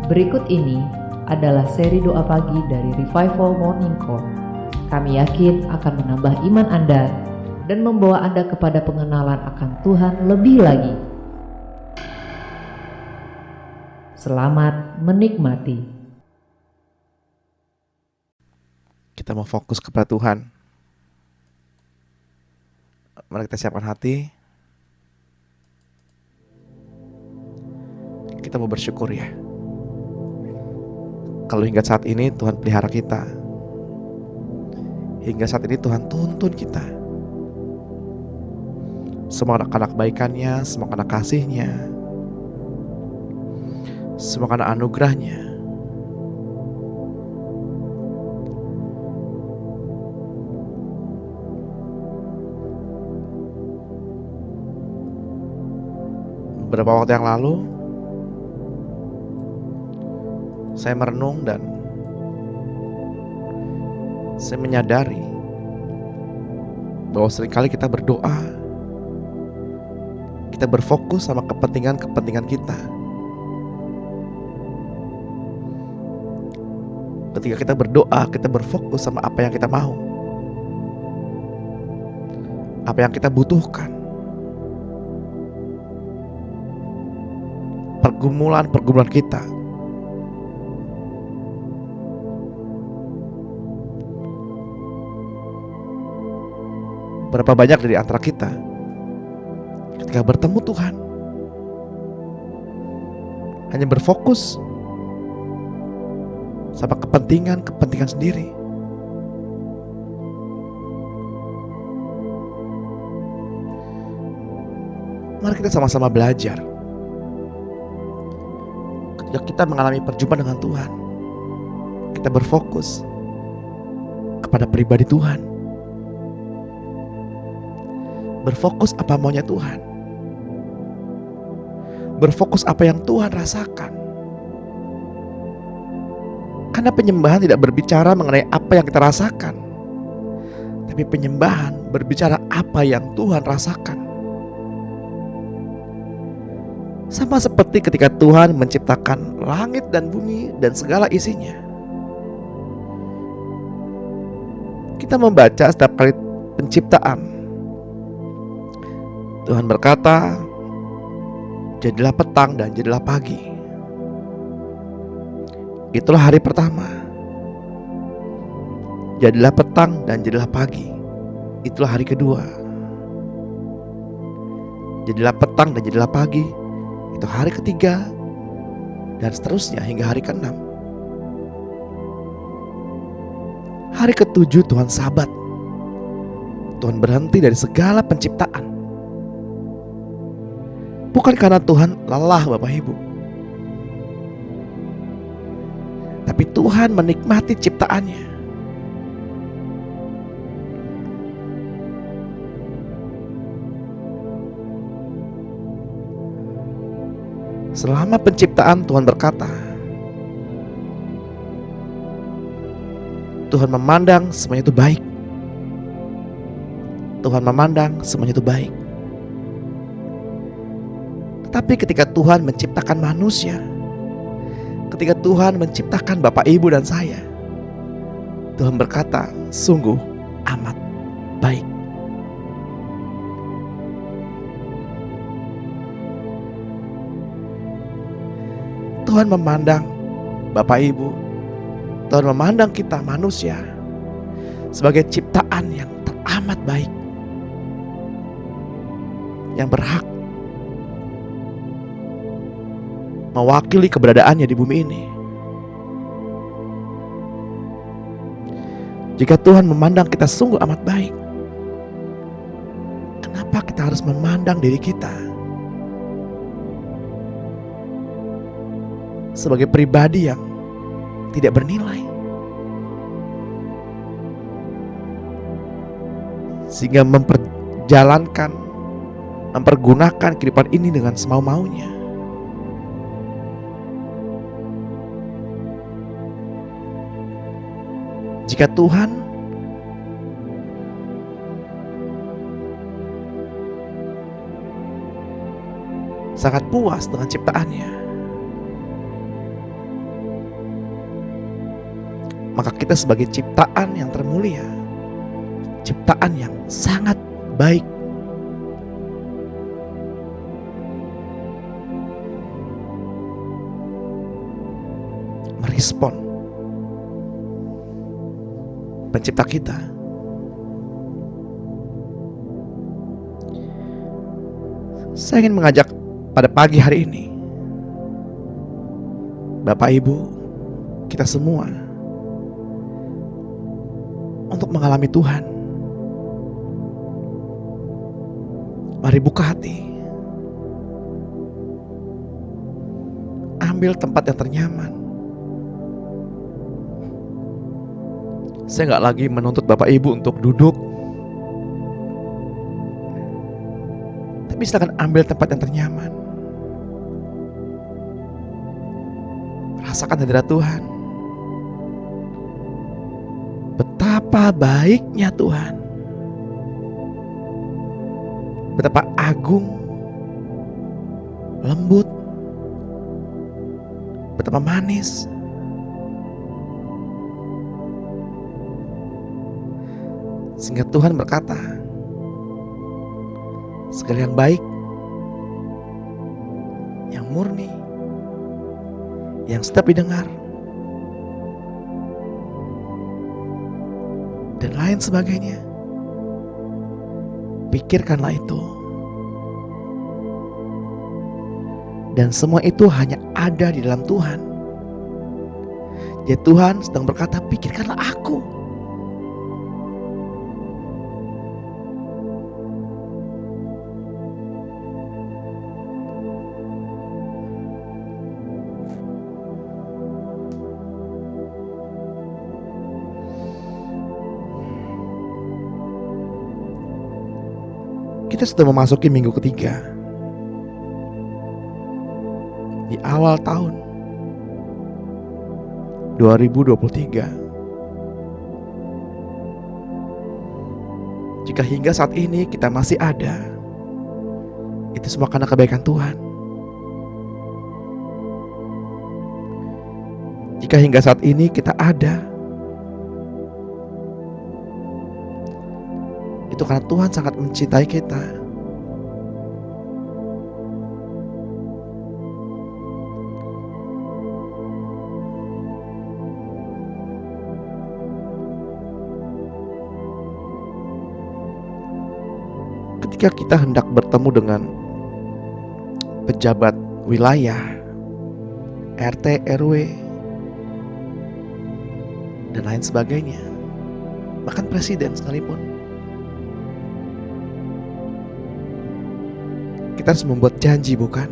Berikut ini adalah seri doa pagi dari Revival Morning Call. Kami yakin akan menambah iman Anda dan membawa Anda kepada pengenalan akan Tuhan lebih lagi. Selamat menikmati. Kita mau fokus kepada Tuhan. Mari kita siapkan hati. Kita mau bersyukur ya. Kalau hingga saat ini Tuhan pelihara kita. Hingga saat ini Tuhan tuntun kita. Semua anak-anak baikannya, semua anak kasihnya, semua anak anugerahnya. Beberapa waktu yang lalu saya merenung dan saya menyadari bahwa seringkali kita berdoa, kita berfokus sama kepentingan-kepentingan kita. Ketika kita berdoa, kita berfokus sama apa yang kita mau, apa yang kita butuhkan. Pergumulan kita. Berapa banyak dari antara kita ketika bertemu Tuhan hanya berfokus sama kepentingan sendiri. Mari kita sama-sama belajar. Ketika kita mengalami perjumpaan dengan Tuhan, kita berfokus kepada pribadi Tuhan. Berfokus apa maunya Tuhan. Berfokus apa yang Tuhan rasakan. Karena penyembahan tidak berbicara mengenai apa yang kita rasakan, tapi penyembahan berbicara apa yang Tuhan rasakan. Sama seperti ketika Tuhan menciptakan langit dan bumi dan segala isinya. Kita membaca setiap kali penciptaan, Tuhan berkata, jadilah petang dan jadilah pagi. Itulah hari pertama. Jadilah petang dan jadilah pagi. Itulah hari kedua. Jadilah petang dan jadilah pagi. Itu hari ketiga. Dan seterusnya hingga hari ke-6. Hari ke-7 Tuhan sabat. Tuhan berhenti dari segala penciptaan. Bukan karena Tuhan lelah Bapak Ibu, tapi Tuhan menikmati ciptaannya. Selama penciptaan Tuhan berkata, Tuhan memandang semuanya itu baik. Tuhan memandang semuanya itu baik. Tapi ketika Tuhan menciptakan manusia, ketika Tuhan menciptakan Bapak, Ibu, dan saya, Tuhan berkata, sungguh amat baik. Tuhan memandang Bapak, Ibu, Tuhan memandang kita manusia sebagai ciptaan yang teramat baik, yang berhak mewakili keberadaannya di bumi ini. Jika Tuhan memandang kita sungguh amat baik, kenapa kita harus memandang diri kita sebagai pribadi yang tidak bernilai, sehingga mempergunakan kehidupan ini dengan semau-maunya? Jika Tuhan sangat puas dengan ciptaannya, maka kita sebagai ciptaan yang termulia, ciptaan yang sangat baik, merespon pencipta kita. Saya ingin mengajak pada pagi hari ini Bapak Ibu, kita semua untuk mengalami Tuhan. Mari buka hati, ambil tempat yang ternyaman. Saya gak lagi menuntut Bapak Ibu untuk duduk, tapi silakan ambil tempat yang ternyaman. Rasakan hadirat Tuhan. Betapa baiknya Tuhan, betapa agung, lembut, betapa manis. Sehingga Tuhan berkata, segala yang baik, yang murni, yang sedap didengar, dan lain sebagainya, pikirkanlah itu. Dan semua itu hanya ada di dalam Tuhan. Jadi Tuhan sedang berkata, pikirkanlah aku. Kita sudah memasuki minggu ketiga di awal tahun 2023. Jika hingga saat ini kita masih ada, itu semua karena kebaikan Tuhan. Jika hingga saat ini kita ada, itu karena Tuhan sangat mencintai kita. Ketika kita hendak bertemu dengan pejabat wilayah, RT, RW, dan lain sebagainya, bahkan presiden sekalipun, kita harus membuat janji, bukan?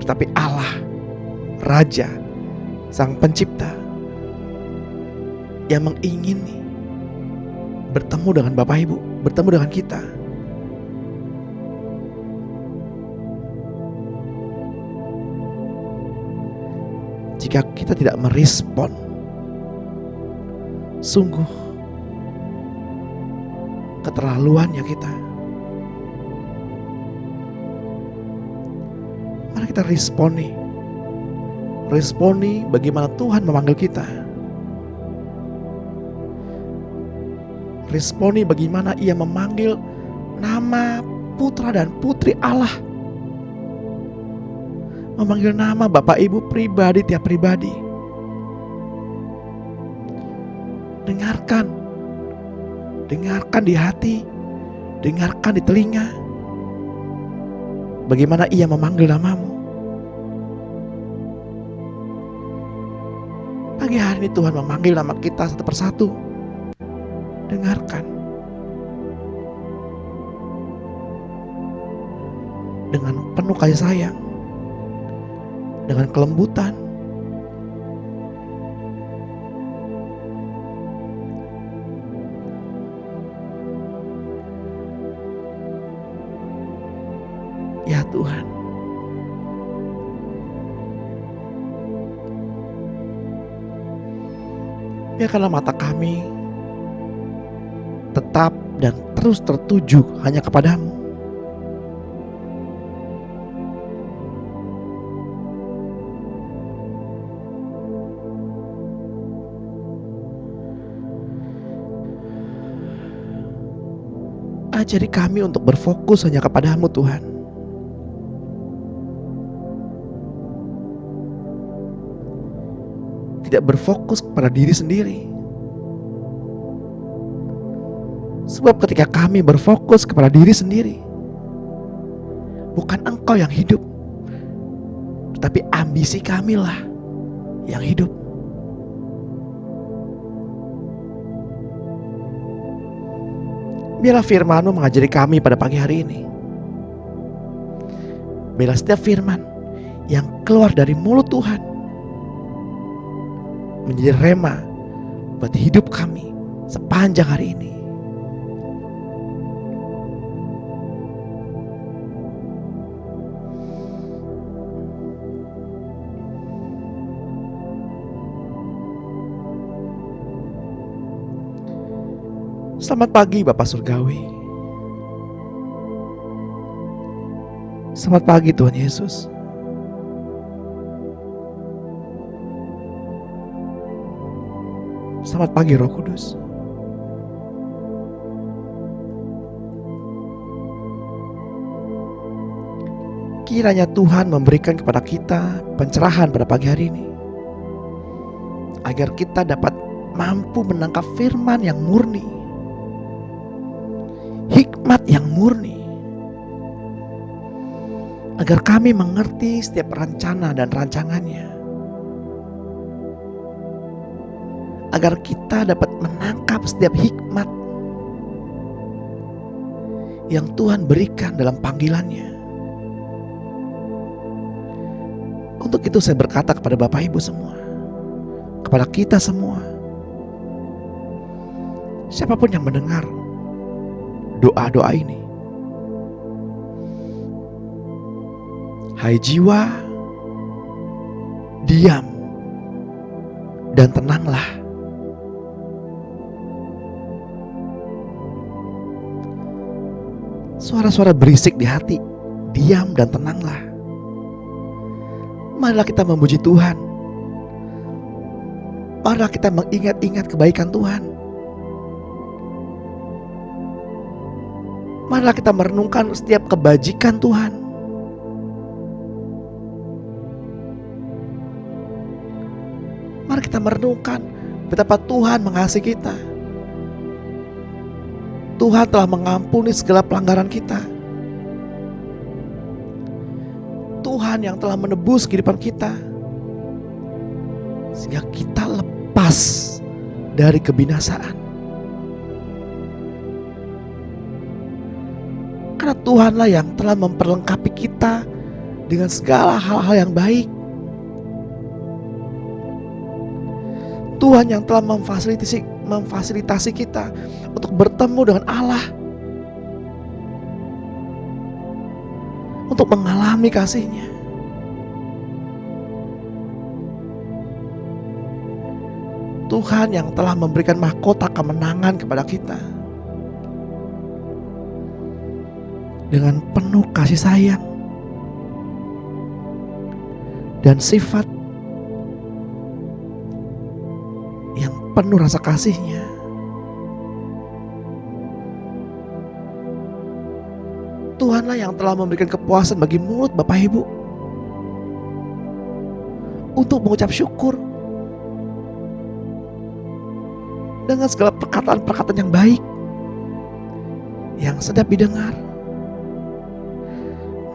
Tetapi Allah, Raja, Sang Pencipta, yang mengingini bertemu dengan Bapak Ibu, bertemu dengan kita. Jika kita tidak merespon, sungguh keterlaluannya kita. Mari kita responi bagaimana Tuhan memanggil kita. Responi bagaimana Ia memanggil nama putra dan putri Allah, memanggil nama Bapak Ibu pribadi, tiap pribadi. Dengarkan di hati, dengarkan di telinga, bagaimana Ia memanggil namamu. Pagi hari ini Tuhan memanggil nama kita satu persatu. Dengarkan dengan penuh kasih sayang, dengan kelembutan. Ya Tuhan, biarkanlah mata kami tetap dan terus tertuju hanya kepadamu. Ajari kami untuk berfokus hanya kepada-Mu Tuhan. Tidak berfokus kepada diri sendiri. Sebab ketika kami berfokus kepada diri sendiri, bukan Engkau yang hidup, tetapi ambisi kamilah yang hidup. Biarlah firman-Mu mengajari kami pada pagi hari ini. Biarlah setiap firman yang keluar dari mulut Tuhan menjadi rema buat hidup kami sepanjang hari ini. Selamat pagi Bapak Surgawi. Selamat pagi Tuhan Yesus. Selamat pagi Roh Kudus. Kiranya Tuhan memberikan kepada kita pencerahan pada pagi hari ini, agar kita dapat mampu menangkap firman yang murni, hikmat yang murni, agar kami mengerti setiap rencana dan rancangannya, agar kita dapat menangkap setiap hikmat yang Tuhan berikan dalam panggilannya. Untuk itu saya berkata kepada Bapak Ibu semua, kepada kita semua, siapapun yang mendengar doa-doa ini, hai jiwa, diam dan tenanglah. Suara-suara berisik di hati, diam dan tenanglah. Marilah kita memuji Tuhan. Marilah kita mengingat-ingat kebaikan Tuhan. Marilah kita merenungkan setiap kebajikan Tuhan. Mari kita merenungkan betapa Tuhan mengasihi kita. Tuhan telah mengampuni segala pelanggaran kita. Tuhan yang telah menebus kehidupan kita, sehingga kita lepas dari kebinasaan. Karena Tuhanlah yang telah memperlengkapi kita dengan segala hal-hal yang baik. Tuhan yang telah memfasilitasi kita untuk bertemu dengan Allah, untuk mengalami kasih-Nya. Tuhan yang telah memberikan mahkota kemenangan kepada kita dengan penuh kasih sayang dan sifat yang penuh rasa kasih-Nya. Tuhanlah yang telah memberikan kepuasan bagi mulut Bapak Ibu untuk mengucap syukur dengan segala perkataan-perkataan yang baik yang sedap didengar.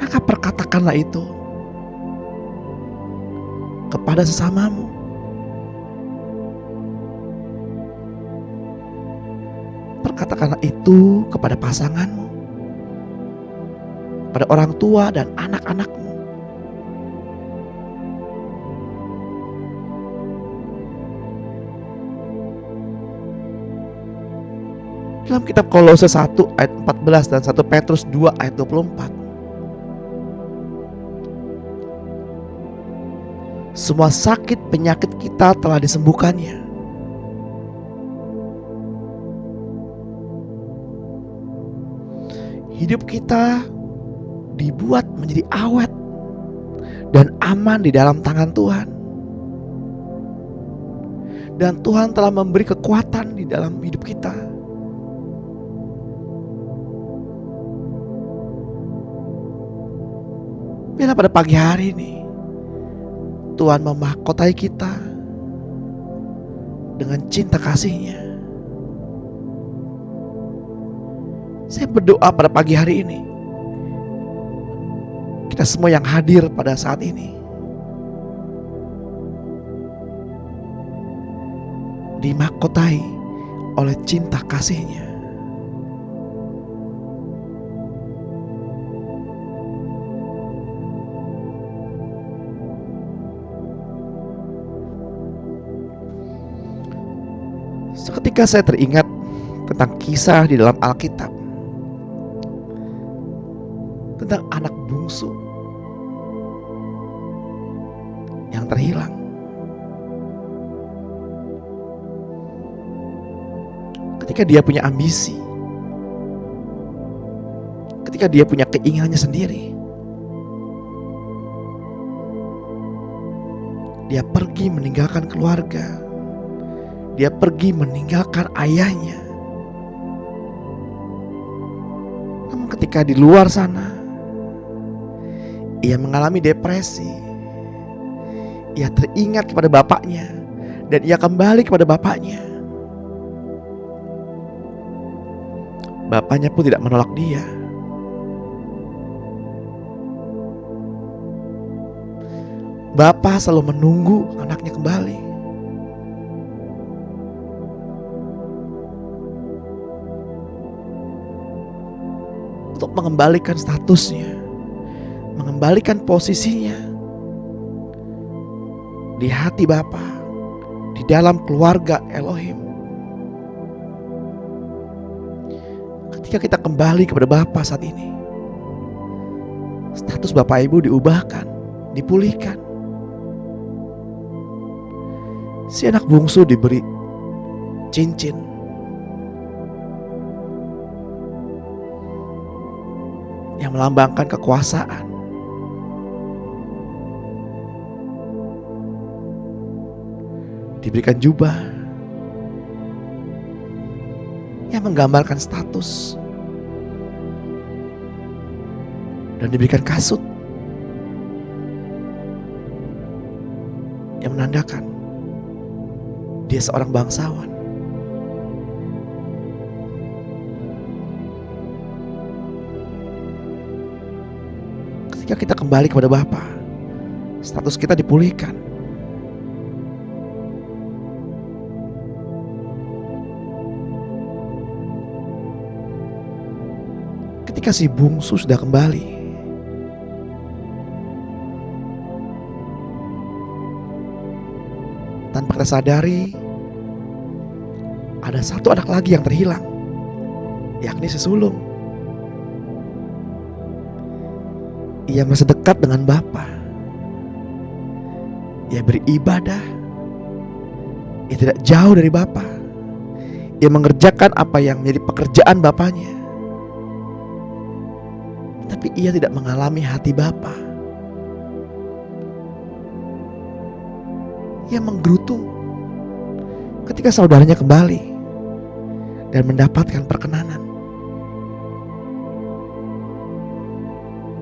Maka perkatakanlah itu kepada sesamamu. Perkatakanlah itu kepada pasanganmu, pada orang tua dan anak-anakmu. Dalam kitab Kolose 1 ayat 14 dan 1 Petrus 2 ayat 24. Semua sakit penyakit kita telah disembuhkannya. Hidup kita dibuat menjadi awet dan aman di dalam tangan Tuhan. Dan Tuhan telah memberi kekuatan di dalam hidup kita. Biarlah pada pagi hari ini Tuhan memahkotai kita dengan cinta kasih-Nya. Saya berdoa pada pagi hari ini, kita semua yang hadir pada saat ini dimahkotai oleh cinta kasih-Nya. Seketika saya teringat tentang kisah di dalam Alkitab tentang anak bungsu yang terhilang. Ketika dia punya ambisi, ketika dia punya keinginannya sendiri, dia pergi meninggalkan keluarga, dia pergi meninggalkan ayahnya. Namun ketika di luar sana, ia mengalami depresi. Ia teringat kepada bapaknya dan ia kembali kepada bapaknya. Bapaknya pun tidak menolak dia. Bapak selalu menunggu anaknya kembali. Untuk mengembalikan statusnya, mengembalikan posisinya di hati Bapa, di dalam keluarga Elohim. Ketika kita kembali kepada Bapa saat ini, status Bapak Ibu diubahkan, dipulihkan. Si anak bungsu diberi cincin, yang melambangkan kekuasaan. Diberikan jubah yang menggambarkan status, dan diberikan kasut yang menandakan dia seorang bangsawan. Ketika kita kembali kepada Bapa, status kita dipulihkan. Ketika si bungsu sudah kembali, tanpa kita sadari, ada satu anak lagi yang terhilang, yakni si sulung. Ia merasa dekat dengan Bapa. Ia beribadah. Ia tidak jauh dari Bapa. Ia mengerjakan apa yang menjadi pekerjaan Bapanya. Tapi ia tidak mengalami hati Bapa. Ia menggerutu ketika saudaranya kembali dan mendapatkan perkenanan.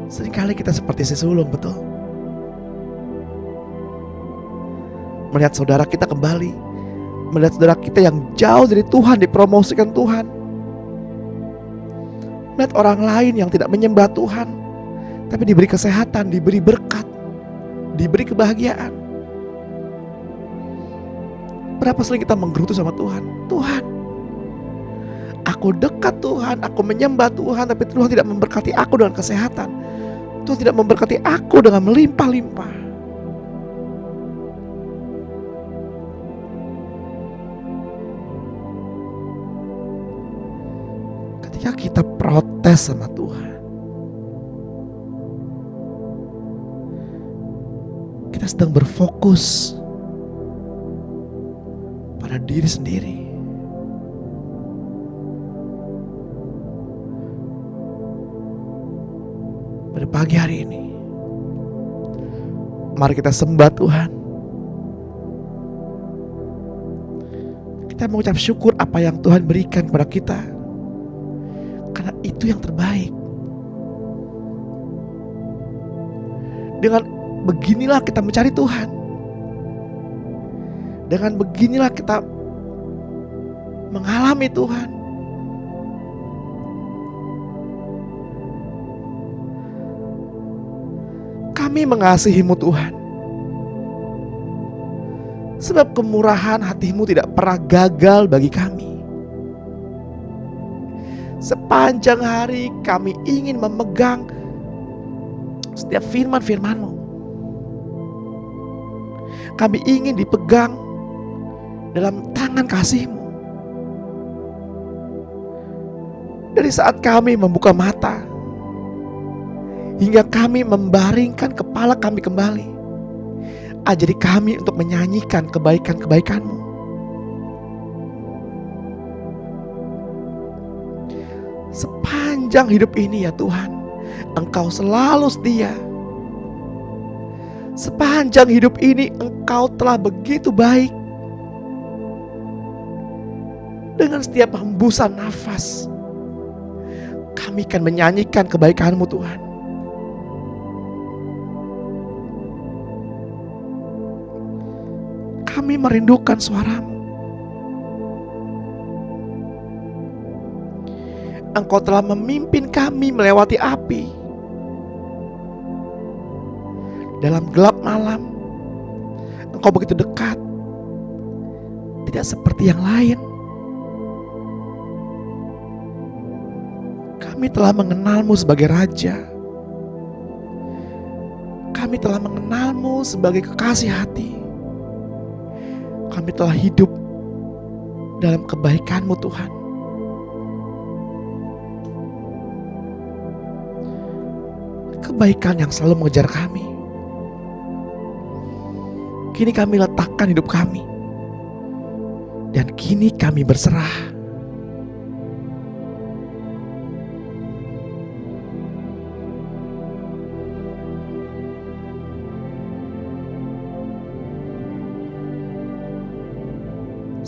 Seringkali kita seperti si sulung, betul? Melihat saudara kita kembali, melihat saudara kita yang jauh dari Tuhan dipromosikan Tuhan, melihat orang lain yang tidak menyembah Tuhan tapi diberi kesehatan, diberi berkat, diberi kebahagiaan. Berapa sering kita menggerutu sama Tuhan, Tuhan, aku dekat Tuhan, aku menyembah Tuhan, tapi Tuhan tidak memberkati aku dengan kesehatan. Tuhan tidak memberkati aku dengan melimpah-limpah. Ketika kita protes sama Tuhan, kita sedang berfokus pada diri sendiri. Pada pagi hari ini, mari kita sembah Tuhan. Kita mengucap syukur apa yang Tuhan berikan kepada kita, karena itu yang terbaik. Dengan beginilah kita mencari Tuhan. Dengan beginilah kita mengalami Tuhan. Kami mengasihi-Mu Tuhan, sebab kemurahan hati-Mu tidak pernah gagal bagi kami. Sepanjang hari kami ingin memegang setiap firman-firman-Mu. Kami ingin dipegang dalam tangan kasih-Mu. Dari saat kami membuka mata hingga kami membaringkan kepala kami kembali, ajari kami untuk menyanyikan kebaikan-kebaikan-Mu. Sepanjang hidup ini ya Tuhan, Engkau selalu setia. Sepanjang hidup ini Engkau telah begitu baik. Dengan setiap hembusan nafas, kami akan menyanyikan kebaikan-Mu Tuhan. Kami merindukan suara-Mu. Engkau telah memimpin kami melewati api. Dalam gelap malam, Engkau begitu dekat. Tidak seperti yang lain. Kami telah mengenal-Mu sebagai Raja. Kami telah mengenal-Mu sebagai kekasih hati. Kami telah hidup dalam kebaikan-Mu Tuhan. Kebaikan yang selalu mengejar kami. Kini kami letakkan hidup kami. Dan kini kami berserah.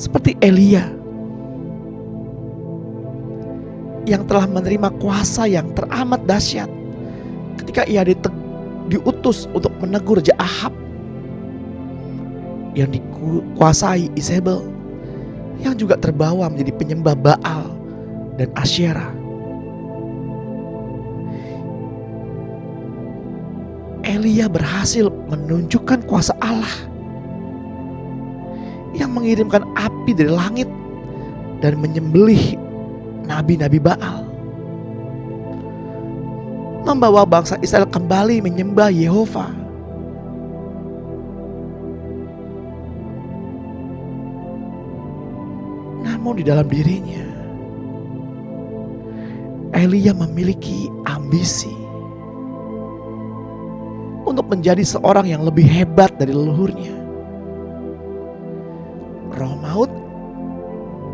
Seperti Elia yang telah menerima kuasa yang teramat dahsyat ketika ia diutus untuk menegur Raja Ahab yang dikuasai Izebel, yang juga terbawa menjadi penyembah Baal dan Asyera. Elia berhasil menunjukkan kuasa Allah yang mengirimkan api dari langit dan menyembelih nabi-nabi Baal, membawa bangsa Israel kembali menyembah Yehova. Namun di dalam dirinya, Elia memiliki ambisi untuk menjadi seorang yang lebih hebat dari leluhurnya. Roh maut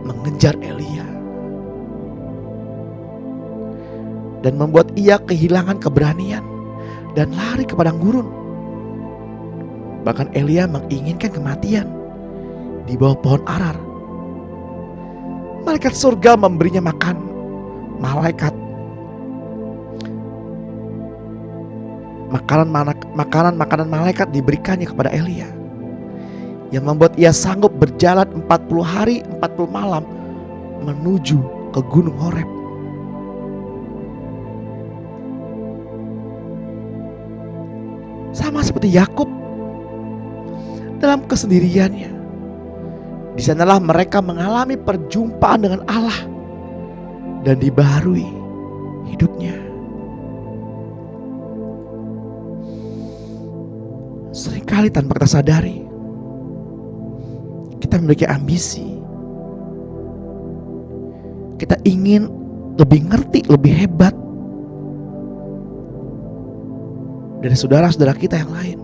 mengejar Elia dan membuat ia kehilangan keberanian dan lari ke padang gurun. Bahkan Elia menginginkan kematian di bawah pohon arar. Malaikat surga memberinya makan. Makanan malaikat diberikannya kepada Elia, yang membuat ia sanggup berjalan 40 hari 40 malam menuju ke Gunung Horeb. Sama seperti Yakub dalam kesendiriannya, di sanalah mereka mengalami perjumpaan dengan Allah dan dibaharui hidupnya. Seringkali tanpa kita sadari, kita memiliki ambisi. Kita ingin lebih ngerti, lebih hebat dari saudara-saudara kita yang lain.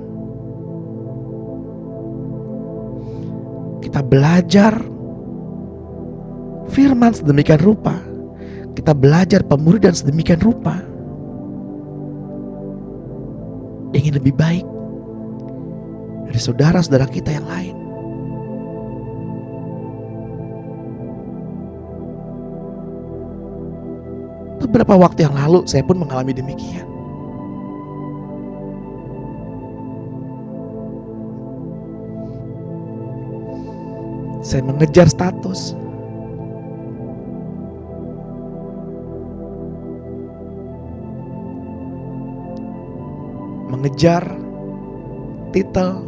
Kita belajar firman sedemikian rupa. Kita belajar pemuridan sedemikian rupa. Ingin lebih baik dari saudara-saudara kita yang lain. Beberapa waktu yang lalu saya pun mengalami demikian. Saya mengejar status, mengejar titel,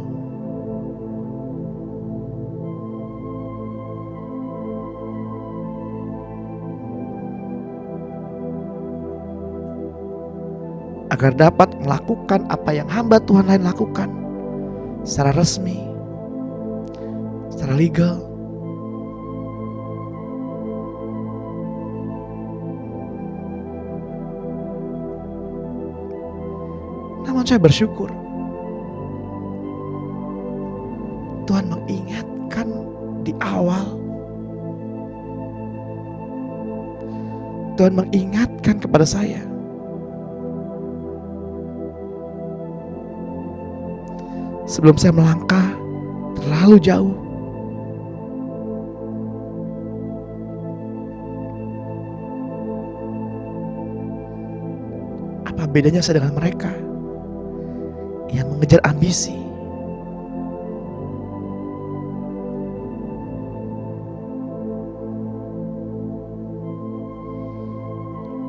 agar dapat melakukan apa yang hamba Tuhan lain lakukan secara resmi, secara legal. Namun saya bersyukur Tuhan mengingatkan di awal. Tuhan mengingatkan kepada saya sebelum saya melangkah terlalu jauh. Apa bedanya saya dengan mereka yang mengejar ambisi?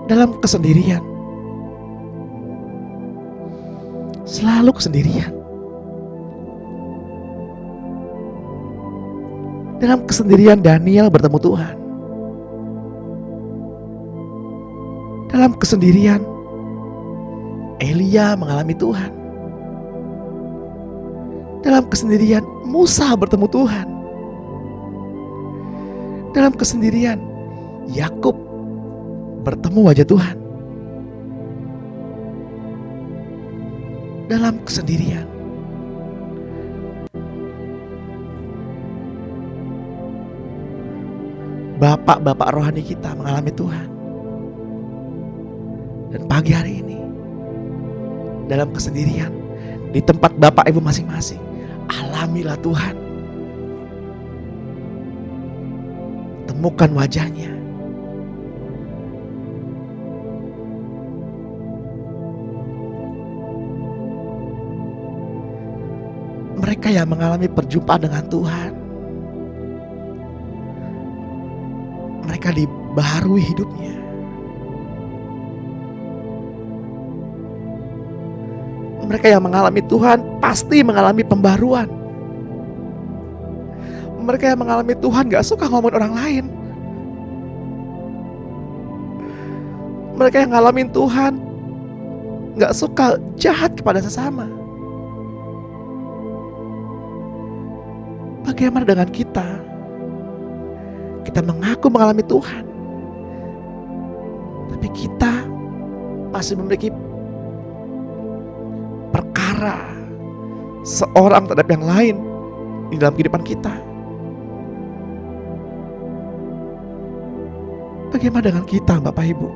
Dalam kesendirian, selalu kesendirian. Dalam kesendirian Daniel bertemu Tuhan. Dalam kesendirian Elia mengalami Tuhan. Dalam kesendirian Musa bertemu Tuhan. Dalam kesendirian Yakub bertemu wajah Tuhan. Dalam kesendirian bapak-bapak rohani kita mengalami Tuhan. Dan pagi hari ini, dalam kesendirian, di tempat bapak ibu masing-masing, alamilah Tuhan. Temukan wajahnya. Mereka yang mengalami perjumpaan dengan Tuhan, mereka dibaharui hidupnya. Mereka yang mengalami Tuhan pasti mengalami pembaruan. Mereka yang mengalami Tuhan gak suka ngomongin orang lain. Mereka yang ngalamin Tuhan gak suka jahat kepada sesama. Bagaimana dengan kita? Kita mengaku mengalami Tuhan, tapi kita masih memiliki perkara seorang terhadap yang lain di dalam kehidupan kita. Bagaimana dengan kita, Bapak Ibu?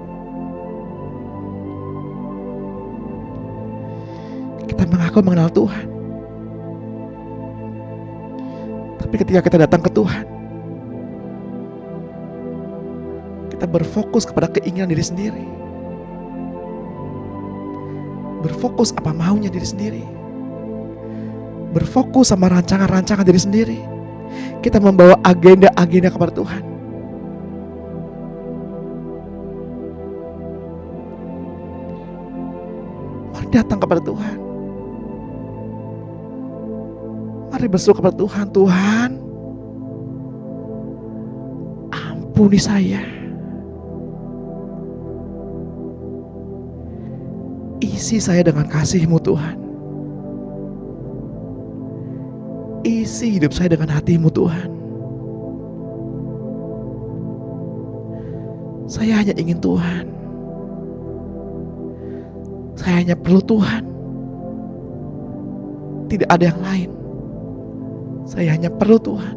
Kita mengaku mengenal Tuhan, tapi ketika kita datang ke Tuhan, kita berfokus kepada keinginan diri sendiri, berfokus apa maunya diri sendiri, berfokus sama rancangan-rancangan diri sendiri. Kita membawa agenda-agenda kepada Tuhan. Mari datang kepada Tuhan. Mari berseru kepada Tuhan. Tuhan, ampuni saya. Isi saya dengan kasih-Mu Tuhan. Isi hidup saya dengan hati-Mu Tuhan. Saya hanya ingin Tuhan. Saya hanya perlu Tuhan. Tidak ada yang lain. Saya hanya perlu Tuhan.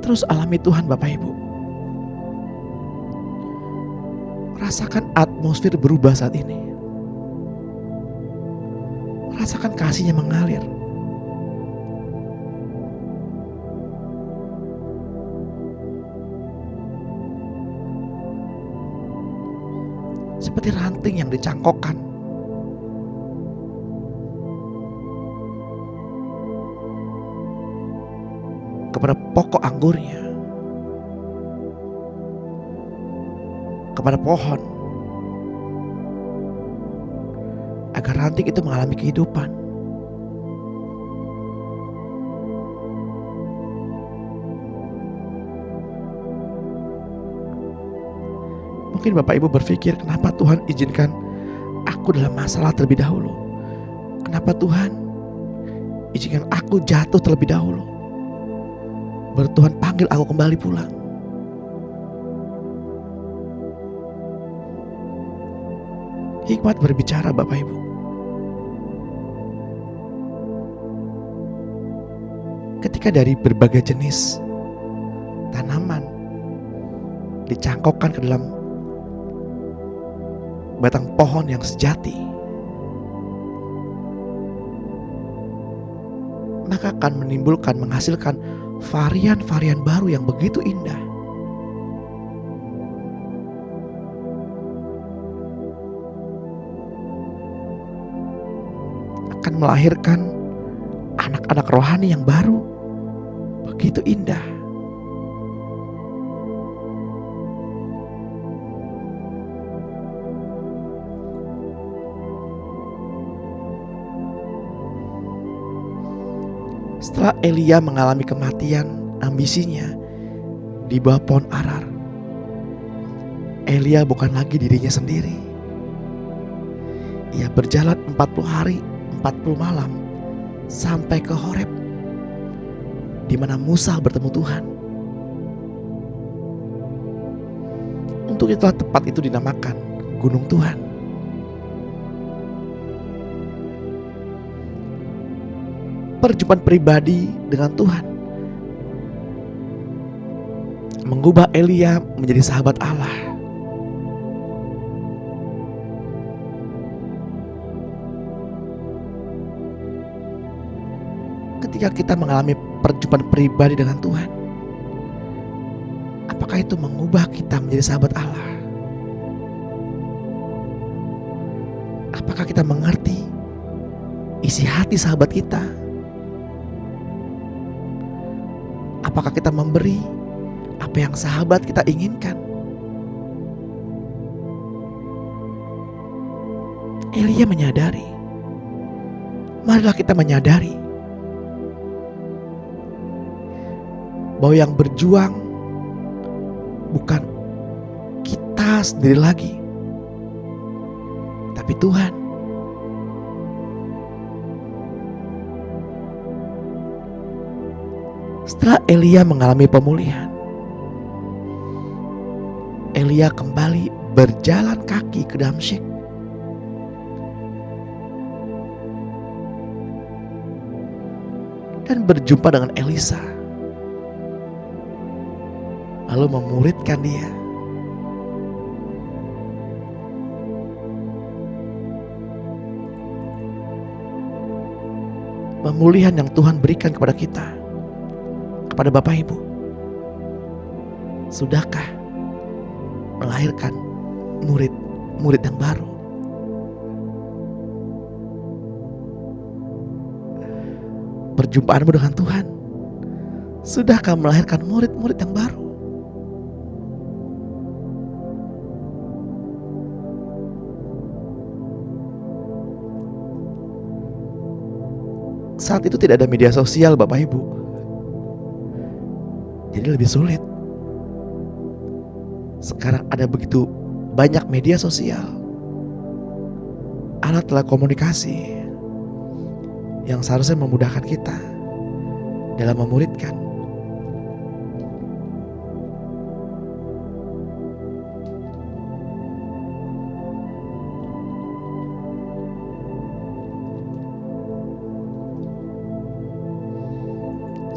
Terus alami Tuhan Bapak Ibu. Rasakan atmosfer berubah saat ini. Rasakan kasih-Nya mengalir. Seperti ranting yang dicangkokkan kepada pokok anggurnya, kepada pohon, agar ranting itu mengalami kehidupan. Mungkin Bapak Ibu berpikir, kenapa Tuhan izinkan aku dalam masalah terlebih dahulu? Kenapa Tuhan izinkan aku jatuh terlebih dahulu? Baru Tuhan panggil aku kembali pulang. Hikmat berbicara Bapak Ibu. Ketika dari berbagai jenis tanaman dicangkokkan ke dalam batang pohon yang sejati, maka akan menghasilkan varian-varian baru yang begitu indah. Akan melahirkan anak-anak rohani yang baru, begitu indah. Setelah Elia mengalami kematian ambisinya di bawah pohon Arar, Elia bukan lagi dirinya sendiri. Ia berjalan 40 hari 40 malam sampai ke Horeb, di mana Musa bertemu Tuhan. Untuk itulah tempat itu dinamakan Gunung Tuhan. Perjumpaan pribadi dengan Tuhan mengubah Elia menjadi sahabat Allah. Ketika kita mengalami perjumpaan pribadi dengan Tuhan, apakah itu mengubah kita menjadi sahabat Allah? Apakah kita mengerti isi hati sahabat kita? Apakah kita memberi apa yang sahabat kita inginkan? Elia menyadari. Marilah kita menyadari bahwa yang berjuang bukan kita sendiri lagi, tapi Tuhan. Setelah Elia mengalami pemulihan, Elia kembali berjalan kaki ke Damsyik. Dan berjumpa dengan Elisa, lalu memuridkan dia. Pemulihan yang Tuhan berikan kepada kita, kepada Bapak Ibu, sudahkah melahirkan murid yang baru? Perjumpaanmu dengan Tuhan, sudahkah melahirkan murid-murid yang baru? Saat itu tidak ada media sosial Bapak Ibu, jadi lebih sulit. Sekarang ada begitu banyak media sosial, alat telekomunikasi yang seharusnya memudahkan kita dalam memuridkan.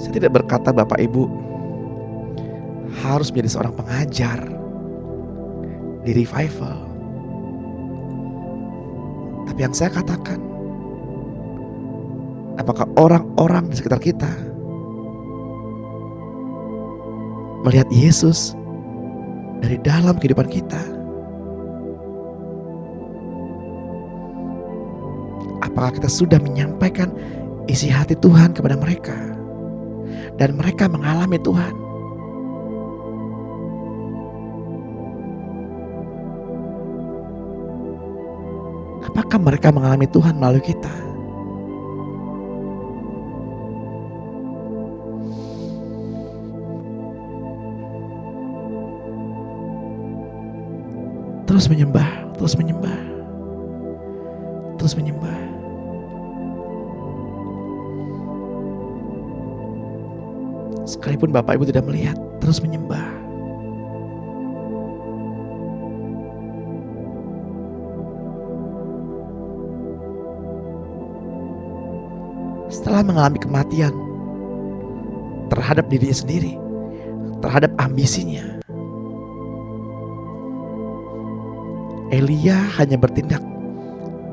Saya tidak berkata Bapak Ibu harus menjadi seorang pengajar di revival. Tapi yang saya katakan, apakah orang-orang di sekitar kita melihat Yesus dari dalam kehidupan kita? Apakah kita sudah menyampaikan isi hati Tuhan kepada mereka? dan mereka mengalami Tuhan. Apakah mereka mengalami Tuhan melalui kita? Terus menyembah, terus menyembah, terus menyembah. Sekalipun Bapak Ibu tidak melihat, terus menyembah. Setelah mengalami kematian terhadap dirinya sendiri, terhadap ambisinya, Elia hanya bertindak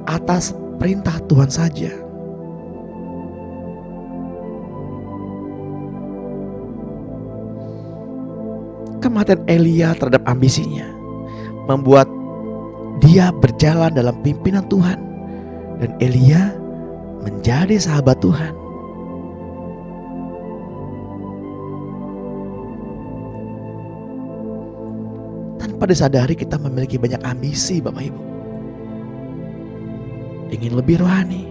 atas perintah Tuhan saja. Kematian Elia terhadap ambisinya membuat dia berjalan dalam pimpinan Tuhan, dan Elia menjadi sahabat Tuhan. Tanpa disadari kita memiliki banyak ambisi, Bapak Ibu. Ingin lebih rohani,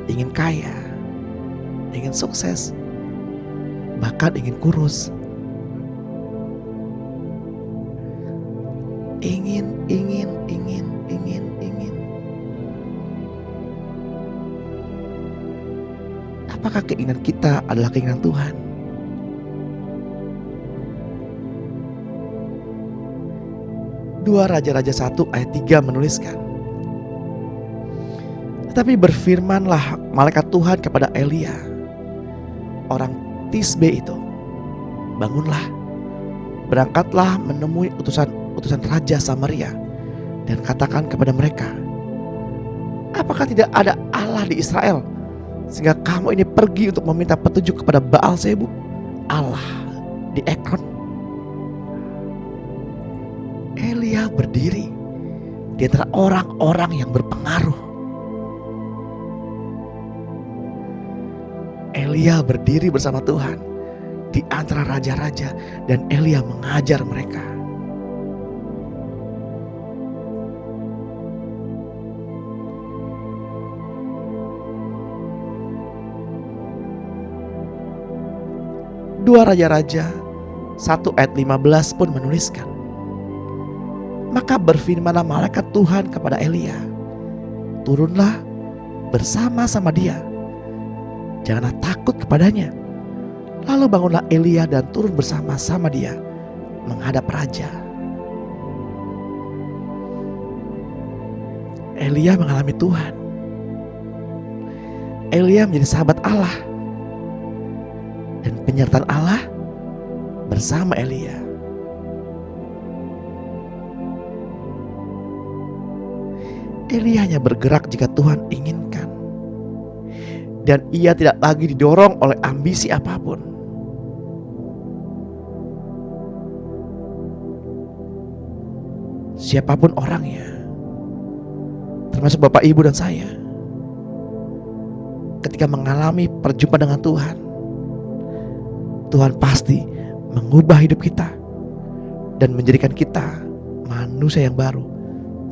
ingin kaya, ingin sukses, bahkan ingin kurus. Ingin. Apakah keinginan kita adalah keinginan Tuhan? Dua Raja-Raja 1 ayat 3 menuliskan, tetapi berfirmanlah malaikat Tuhan kepada Elia, orang Tisbe itu, bangunlah, berangkatlah menemui utusan Raja Samaria, dan katakan kepada mereka, apakah tidak ada Allah di Israel, sehingga kamu ini pergi untuk meminta petunjuk kepada Baal-zebub, Allah di Ekron? Elia berdiri di antara orang-orang yang berpengaruh. Elia berdiri bersama Tuhan di antara raja-raja, dan Elia mengajar mereka. Dua Raja-Raja 1 ayat 15 pun menuliskan, maka berfirmanlah malaikat Tuhan kepada Elia, turunlah bersama-sama dia, janganlah takut kepadanya. Lalu bangunlah Elia dan turun bersama-sama dia menghadap raja. Elia mengalami Tuhan. Elia menjadi sahabat Allah, dan penyertaan Allah bersama Elia. Elia hanya bergerak jika Tuhan inginkan, dan ia tidak lagi didorong oleh ambisi apapun. Siapapun orangnya, termasuk Bapak, Ibu, dan saya, ketika mengalami perjumpaan dengan Tuhan, Tuhan pasti mengubah hidup kita dan menjadikan kita manusia yang baru,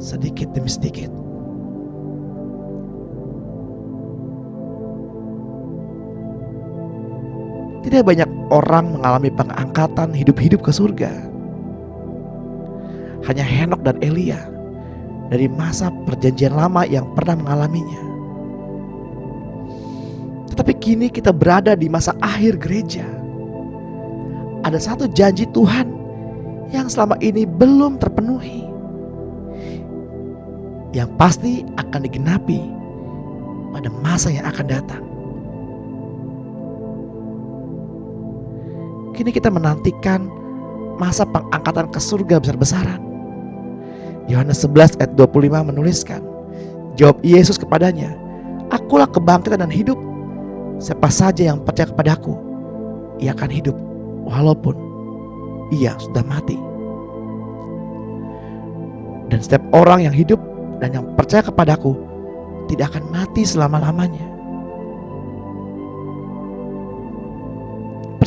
sedikit demi sedikit. Tidak banyak orang mengalami pengangkatan hidup-hidup ke surga. Hanya Henokh dan Elia dari masa perjanjian lama yang pernah mengalaminya. Tetapi kini kita berada di masa akhir gereja. Ada satu janji Tuhan yang selama ini belum terpenuhi, yang pasti akan digenapi pada masa yang akan datang. Kini kita menantikan masa pengangkatan ke surga besar-besaran. Yohanes 11 ayat 25 menuliskan, jawab Yesus kepadanya, akulah kebangkitan dan hidup. Siapa saja yang percaya kepadaku, ia akan hidup walaupun ia sudah mati. Dan setiap orang yang hidup dan yang percaya kepadaku tidak akan mati selama-lamanya.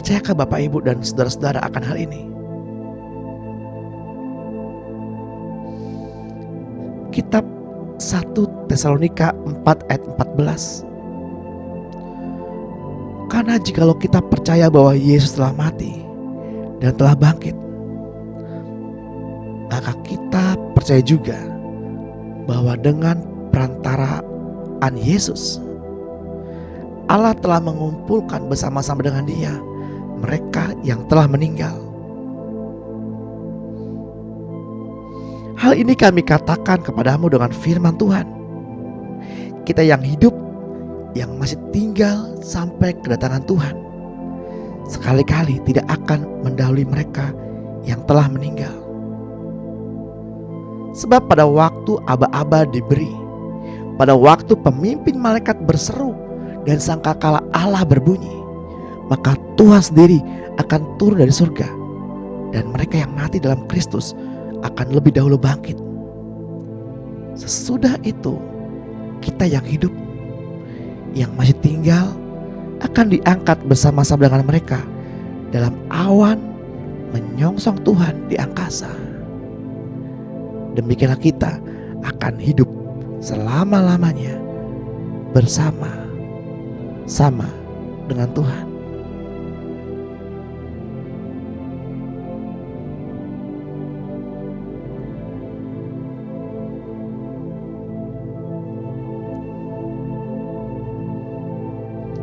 Percayakah Bapak Ibu dan saudara-saudara akan hal ini? Kitab 1 Tesalonika 4 ayat 14. Karena jikalau kita percaya bahwa Yesus telah mati dan telah bangkit, maka kita percaya juga bahwa dengan perantaraan Yesus, Allah telah mengumpulkan bersama-sama dengan Dia mereka yang telah meninggal. Hal ini kami katakan kepadamu dengan firman Tuhan. Kita yang hidup, yang masih tinggal sampai kedatangan Tuhan, sekali-kali tidak akan mendahului mereka yang telah meninggal. Sebab pada waktu aba-aba diberi, pada waktu pemimpin malaikat berseru dan sangkakala Allah berbunyi, maka Tuhan sendiri akan turun dari surga, dan mereka yang mati dalam Kristus akan lebih dahulu bangkit. Sesudah itu, kita yang hidup, yang masih tinggal, akan diangkat bersama-sama dengan mereka dalam awan menyongsong Tuhan di angkasa. Demikianlah kita akan hidup selama-lamanya bersama-sama dengan Tuhan.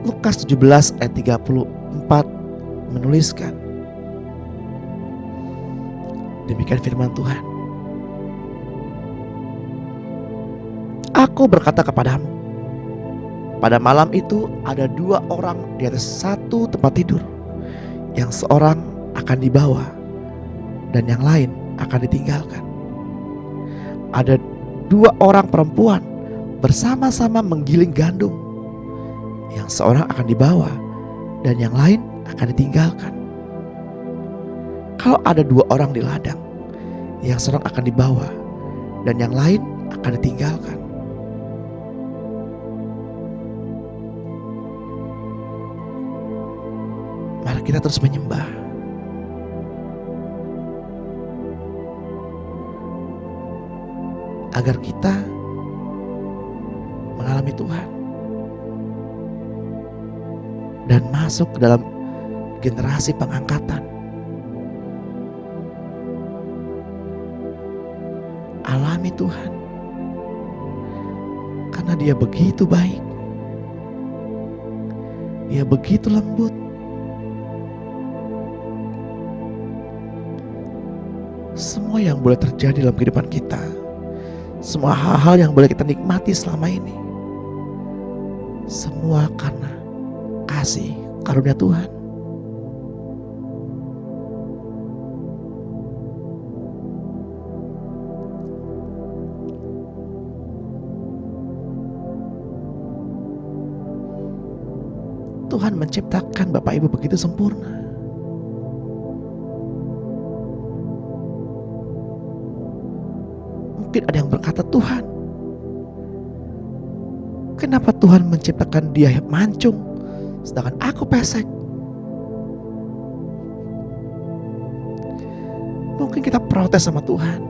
Lukas 17 ayat 34 menuliskan, demikian firman Tuhan. Aku berkata kepadamu, pada malam itu ada 2 orang di atas satu tempat tidur, yang seorang akan dibawa dan yang lain akan ditinggalkan. Ada 2 orang perempuan bersama-sama menggiling gandum, yang seorang akan dibawa dan yang lain akan ditinggalkan. Kalau ada 2 orang di ladang, yang seorang akan dibawa dan yang lain akan ditinggalkan. Mari kita terus menyembah, agar kita mengalami Tuhan dan masuk ke dalam generasi pengangkatan. Alami Tuhan, karena Dia begitu baik, Dia begitu lembut. Semua yang boleh terjadi dalam kehidupan kita, semua hal-hal yang boleh kita nikmati selama ini, semua karena kasih karunia Tuhan. Tuhan menciptakan Bapak Ibu begitu sempurna. Mungkin ada yang berkata, Tuhan, kenapa Tuhan menciptakan dia mancung sedangkan aku pesek? Mungkin kita protes sama Tuhan.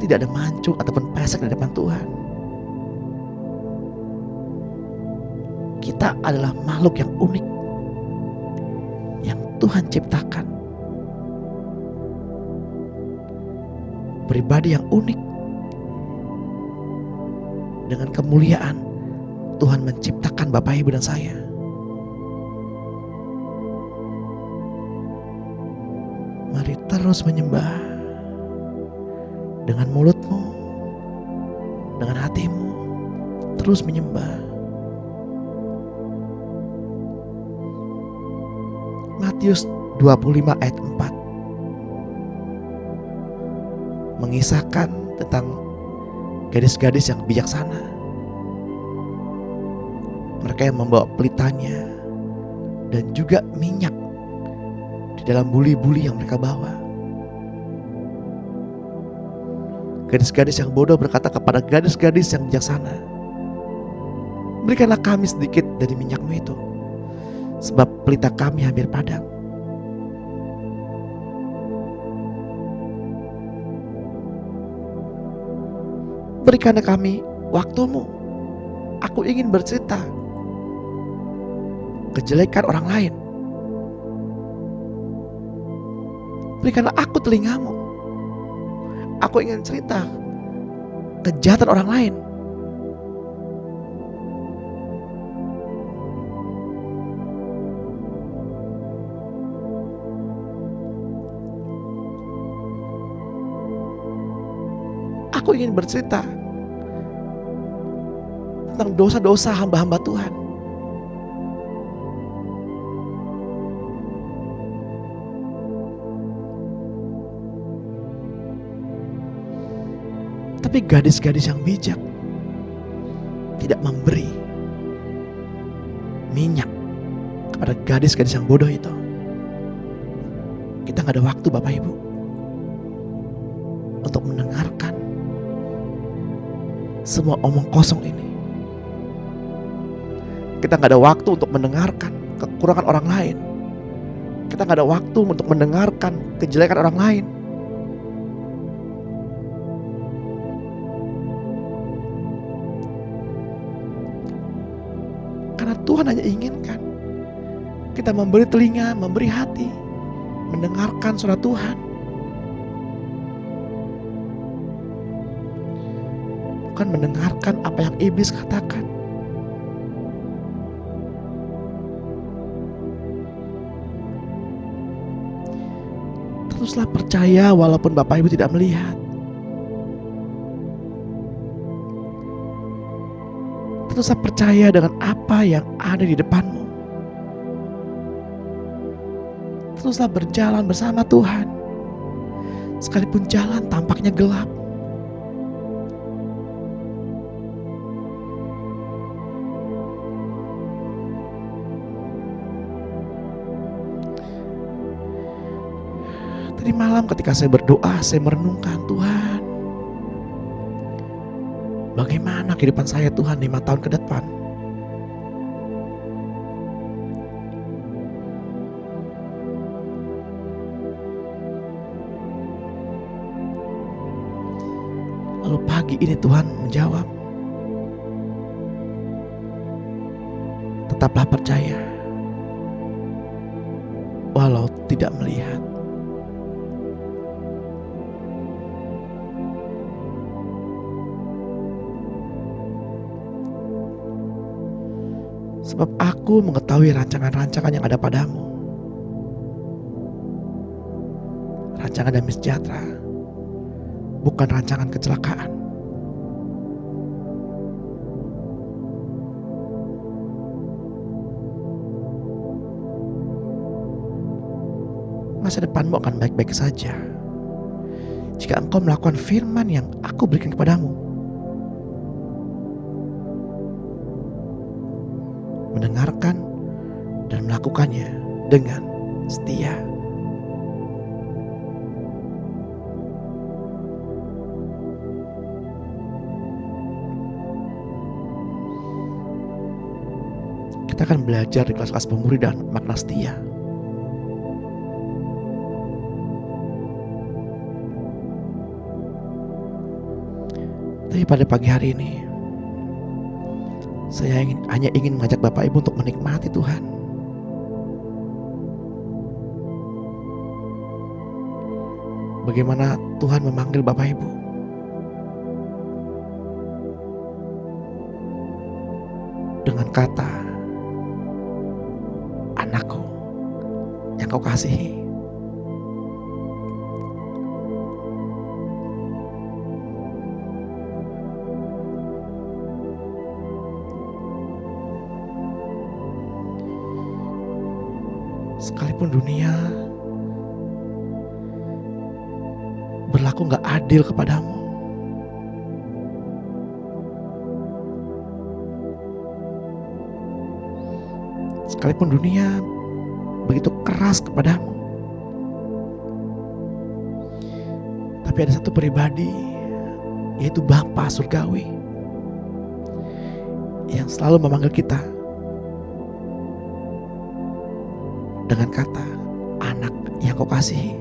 Tidak ada mancung ataupun pesek di depan Tuhan. Kita adalah makhluk yang unik, yang Tuhan ciptakan. Pribadi yang unik. Dengan kemuliaan Tuhan menciptakan Bapak Ibu dan saya. Mari terus menyembah dengan mulutmu, dengan hatimu, terus menyembah. Matius 25 ayat 4 mengisahkan tentang gadis-gadis yang bijaksana. Mereka yang membawa pelitanya dan juga minyak di dalam buli-buli yang mereka bawa. Gadis-gadis yang bodoh berkata kepada gadis-gadis yang bijaksana, berikanlah kami sedikit dari minyakmu itu, sebab pelita kami hampir padam. Berikanlah kami waktumu. Aku ingin bercerita kejelekan orang lain. Berikanlah aku telingamu. Aku ingin cerita kejahatan orang lain. Aku ingin bercerita tentang dosa-dosa hamba-hamba Tuhan. Tapi gadis-gadis yang bijak tidak memberi minyak kepada gadis-gadis yang bodoh itu. Kita gak ada waktu Bapak Ibu untuk mendengarkan semua omong kosong ini. Kita gak ada waktu untuk mendengarkan kekurangan orang lain. Kita gak ada waktu untuk mendengarkan kejelekan orang lain. Karena Tuhan hanya inginkan kita memberi telinga, memberi hati, mendengarkan suara Tuhan. Bukan mendengarkan apa yang iblis katakan. Teruslah percaya walaupun Bapak Ibu tidak melihat. Teruslah percaya dengan apa yang ada di depanmu. Teruslah berjalan bersama Tuhan, sekalipun jalan tampaknya gelap. Tadi malam ketika saya berdoa, saya merenungkan, Tuhan, bagaimana kehidupan saya Tuhan 5 tahun ke depan? Lalu pagi ini Tuhan menjawab, tetaplah percaya walau tidak melihat. Sebab aku mengetahui rancangan-rancangan yang ada padamu, rancangan damai sejahtera, bukan rancangan kecelakaan. Masa depanmu akan baik-baik saja jika engkau melakukan firman yang aku berikan kepadamu. Mendengarkan dan melakukannya dengan setia. Kita akan belajar di kelas-kelas pemuridan makna setia. Tapi pada pagi hari ini saya hanya ingin mengajak Bapak Ibu untuk menikmati Tuhan. Bagaimana Tuhan memanggil Bapak Ibu. Dengan kata, anakku yang kau kasihi. Sekalipun dunia berlaku gak adil kepadamu, sekalipun dunia begitu keras kepadamu, tapi ada satu pribadi yaitu Bapa surgawi yang selalu memanggil kita dengan kata anak yang kau kasihi.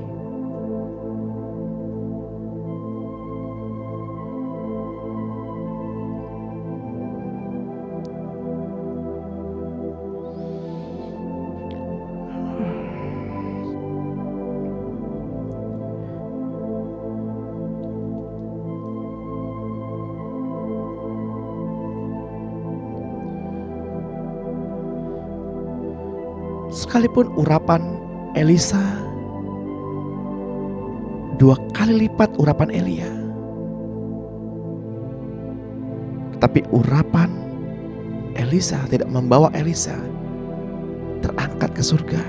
Sekalipun urapan Elisa 2 kali lipat urapan Elia, tetapi urapan Elisa tidak membawa Elisa terangkat ke surga.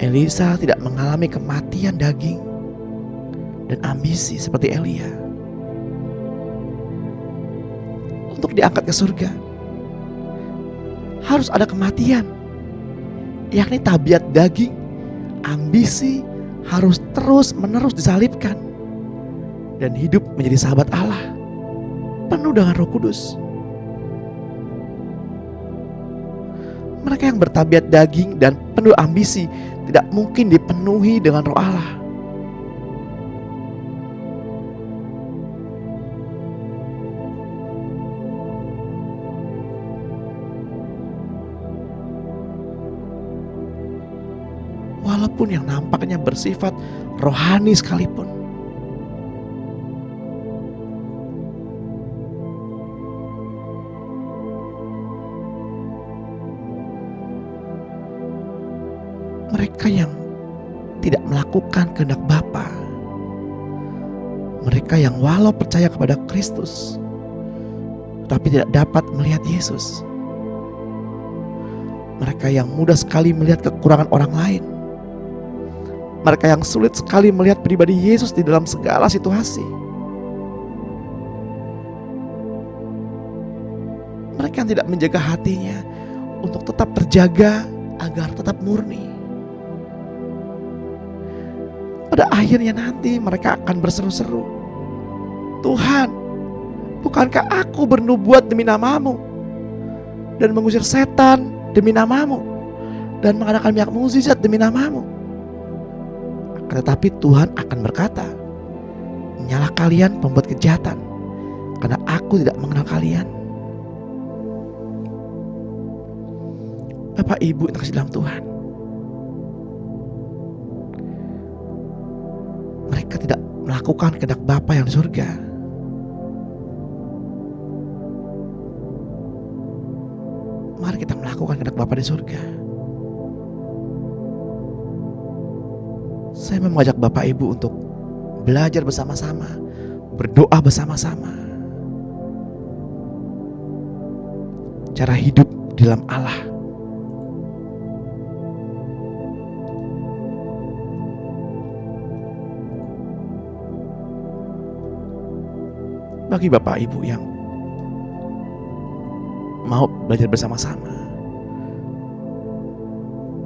Elisa tidak mengalami kematian daging dan ambisi seperti Elia untuk diangkat ke surga. Harus ada kematian, yakni tabiat daging, ambisi harus terus menerus disalibkan dan hidup menjadi sahabat Allah, penuh dengan Roh Kudus. Mereka yang bertabiat daging dan penuh ambisi tidak mungkin dipenuhi dengan Roh Allah. Walaupun yang nampaknya bersifat rohani sekalipun, mereka yang tidak melakukan kehendak Bapa, mereka yang walau percaya kepada Kristus tapi tidak dapat melihat Yesus, mereka yang mudah sekali melihat kekurangan orang lain, mereka yang sulit sekali melihat pribadi Yesus di dalam segala situasi, mereka yang tidak menjaga hatinya untuk tetap terjaga agar tetap murni. Pada akhirnya nanti mereka akan berseru-seru, Tuhan, bukankah aku bernubuat demi nama-Mu dan mengusir setan demi nama-Mu dan mengadakan banyak mukjizat demi nama-Mu? Tetapi Tuhan akan berkata, nyalah kalian pembuat kejahatan, karena aku tidak mengenal kalian. Bapak Ibu yang terkasih dalam Tuhan, mereka tidak melakukan kehendak Bapa yang di surga. Mari kita melakukan kehendak Bapa di surga. Saya mau mengajak Bapak Ibu untuk belajar bersama-sama, berdoa bersama-sama, cara hidup di dalam Allah. Bagi Bapak Ibu yang mau belajar bersama-sama,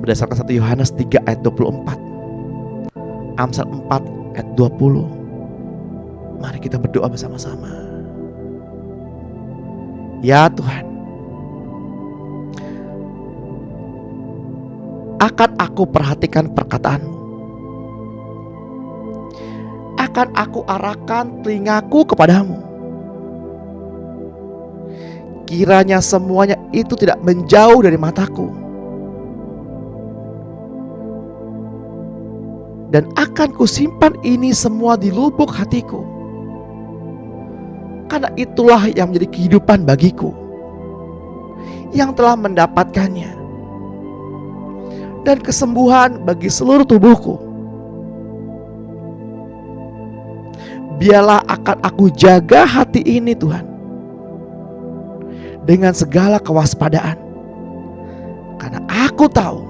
berdasarkan 1 Yohanes 3 ayat 24, Amsal 4 ayat 20, mari kita berdoa bersama-sama. Ya Tuhan, akan aku perhatikan perkataan-Mu, akan aku arahkan telingaku kepadamu. Kiranya semuanya itu tidak menjauh dari mataku, dan akan kusimpan ini semua di lubuk hatiku, karena itulah yang menjadi kehidupan bagiku yang telah mendapatkannya, dan kesembuhan bagi seluruh tubuhku. Biarlah akan aku jaga hati ini Tuhan dengan segala kewaspadaan, karena aku tahu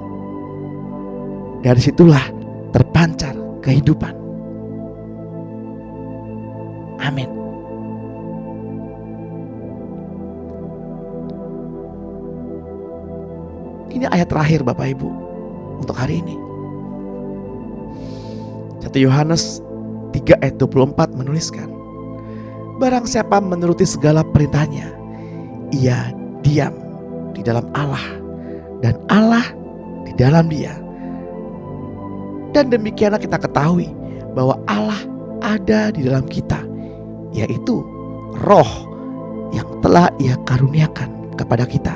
dari situlah terpancar kehidupan. Amin. Ini ayat terakhir Bapak Ibu untuk hari ini. 1 Yohanes 3 ayat 24 menuliskan, barang siapa menuruti segala perintahnya, ia diam di dalam Allah dan Allah di dalam dia. Dan demikianlah kita ketahui bahwa Allah ada di dalam kita, yaitu Roh yang telah Ia karuniakan kepada kita.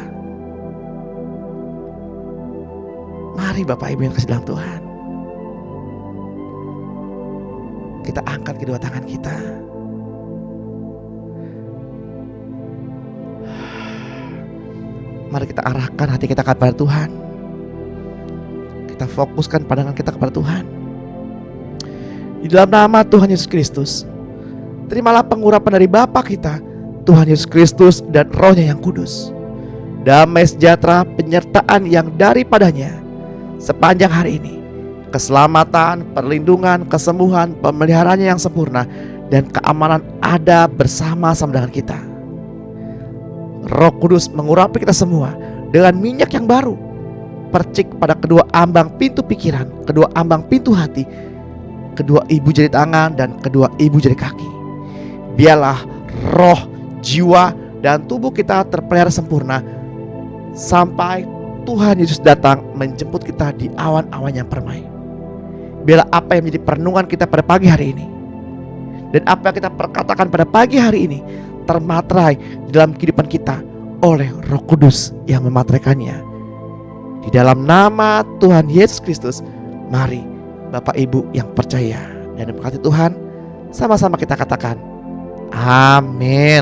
Mari Bapak Ibu yang kasih dalam Tuhan, kita angkat kedua tangan kita. Mari kita arahkan hati kita kepada Tuhan. Kita fokuskan pandangan kita kepada Tuhan. Di dalam nama Tuhan Yesus Kristus, terimalah pengurapan dari Bapa kita, Tuhan Yesus Kristus dan Roh-Nya yang kudus. Damai sejahtera penyertaan yang daripadanya sepanjang hari ini, keselamatan, perlindungan, kesembuhan, pemeliharaannya yang sempurna, dan keamanan ada bersama-sama dengan kita. Roh Kudus mengurapi kita semua dengan minyak yang baru. Percik pada kedua ambang pintu pikiran, kedua ambang pintu hati, kedua ibu jari tangan dan kedua ibu jari kaki. Biarlah roh, jiwa, dan tubuh kita terpelihara sempurna sampai Tuhan Yesus datang menjemput kita di awan-awan yang permai. Biarlah apa yang menjadi perenungan kita pada pagi hari ini dan apa yang kita perkatakan pada pagi hari ini termaterai di dalam kehidupan kita oleh Roh Kudus yang memateraikannya. Di dalam nama Tuhan Yesus Kristus, mari Bapak Ibu yang percaya dan diberkati Tuhan, sama-sama kita katakan amin.